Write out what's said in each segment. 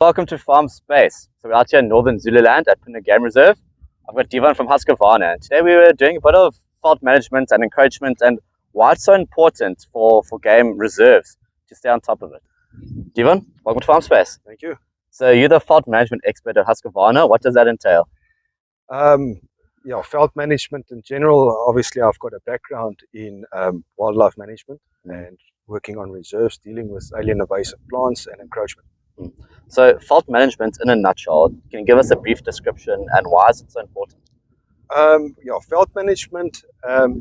Welcome to Farmspace. So we're out here in northern Zululand at Phinda Game Reserve. I've got Divan from Husqvarna, and today we were doing a bit of fault management and encroachment and why it's so important for game reserves to stay on top of it. Divan, welcome to Farmspace. Thank you. So you're the fault management expert at Husqvarna. What does that entail? Veld management in general. Obviously, I've got a background in wildlife management and working on reserves, dealing with alien invasive plants and encroachment. So fault management in a nutshell, can you give us a brief description and why is it so important? Veld management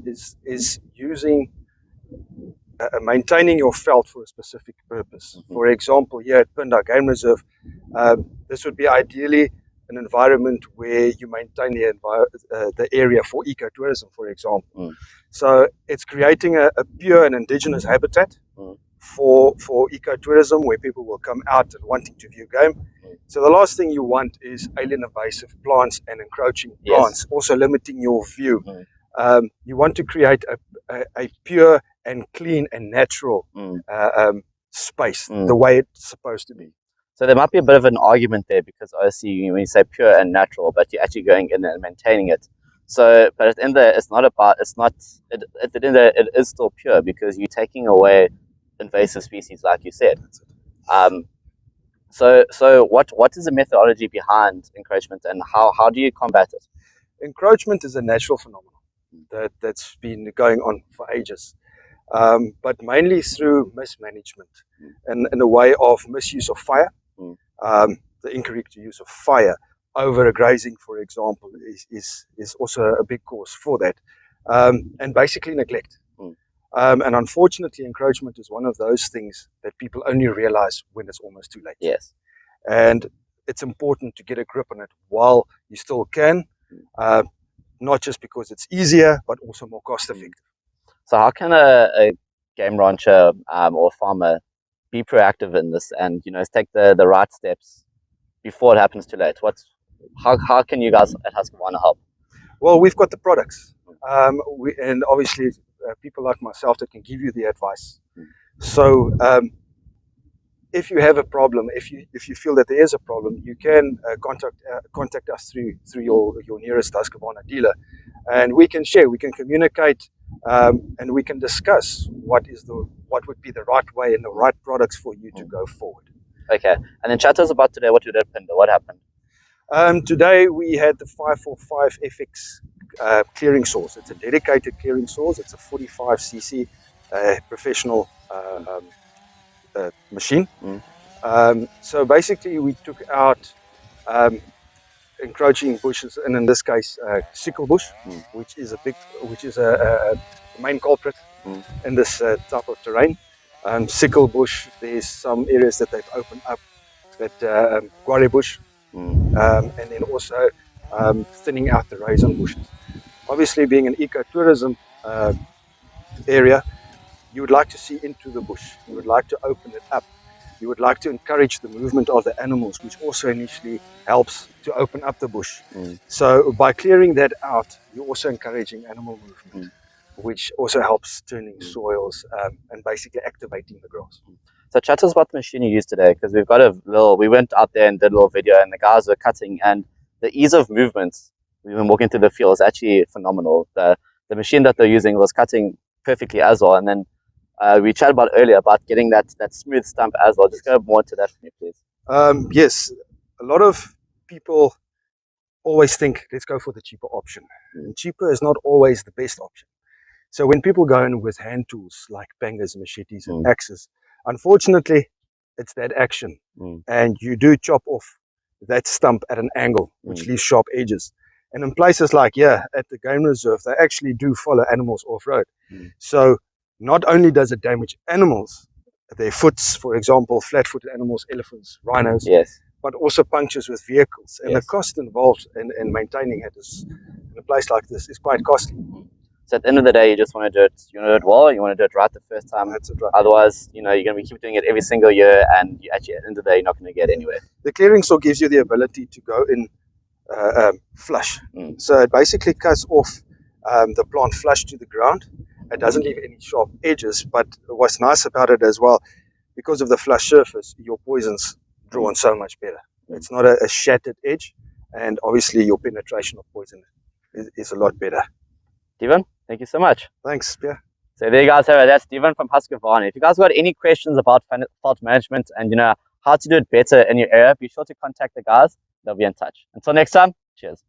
is using maintaining your veld for a specific purpose. For example, here at Phinda Game Reserve, this would be ideally an environment where you maintain the area for ecotourism, for example. So it's creating a pure and indigenous habitat for ecotourism, where people will come out and wanting to view game. So the last thing you want is alien invasive plants and encroaching plants, also limiting your view. You want to create a pure and clean and natural space, the way it's supposed to be. So there might be a bit of an argument there, because obviously when you say pure and natural, but you're actually going in and maintaining it. So, but at the end there, at the end there, it is still pure, because you're taking away invasive species, like you said. So what is the methodology behind encroachment, and how do you combat it? Encroachment is a natural phenomenon that's been going on for ages, but mainly through mismanagement and in a way of misuse of fire. The incorrect use of fire, overgrazing, for example, is also a big cause for that, and basically neglect. And unfortunately, encroachment is one of those things that people only realize when it's almost too late. Yes. And it's important to get a grip on it while you still can, not just because it's easier, but also more cost effective. So how can a game rancher or farmer be proactive in this, and take the right steps before it happens too late? How can you guys at Husqvarna help? Well, we've got the products, and obviously people like myself that can give you the advice. So if you have a problem, if you feel that there is a problem, you can contact us through your nearest Husqvarna dealer, and we can share, we can communicate, and we can discuss what would be the right way and the right products for you to go forward. Okay, and then chat us about today. What you did, Phinda? What happened? Today we had the 545 FX clearing saws. It's a dedicated clearing saws. It's a 45cc professional machine. So basically, we took out encroaching bushes, and in this case, sickle bush, which is a main culprit in this type of terrain. Sickle bush, there's some areas that they've opened up, that guare bush, and then also thinning out the raisin bushes. Obviously, being an ecotourism area, you would like to see into the bush. You would like to open it up. You would like to encourage the movement of the animals, which also initially helps to open up the bush. So by clearing that out, you're also encouraging animal movement, which also helps turning soils and basically activating the grass. So chat us about the machine you used today, because we went out there and did a little video, and the guys were cutting, and the ease of movement, we've been walking through the field, is actually phenomenal. The machine that they're using was cutting perfectly as well, and then we chatted about earlier about getting that smooth stump as well. Just go more into that for me, please. Yes, a lot of people always think, let's go for the cheaper option. And cheaper is not always the best option. So when people go in with hand tools like pangas, machetes, and axes, unfortunately, it's that action. And you do chop off that stump at an angle, which leaves sharp edges. And in places like here at the game reserve, they actually do follow animals off-road. So not only does it damage animals, their foots, for example, flat-footed animals, elephants, rhinos, but also punctures with vehicles. And the cost involved in maintaining it in a place like this is quite costly. So at the end of the day, you just want to do it. You want to do it well. You want to do it right the first time. That's it, right. Otherwise, you're going to be keep doing it every single year, and you actually at the end of the day, you're not going to get anywhere. The clearing saw gives you the ability to go in flush. So it basically cuts off the plant flush to the ground. It doesn't leave any sharp edges. But what's nice about it as well, because of the flush surface, your poisons drawn so much better. It's not a shattered edge, and obviously your penetration of poison is a lot better. Divan, thank you so much. Thanks, Pierre. So there you guys have it. That's Divan from Husqvarna. If you guys got any questions about fault management and how to do it better in your area, be sure to contact the guys. They'll be in touch. Until next time, cheers.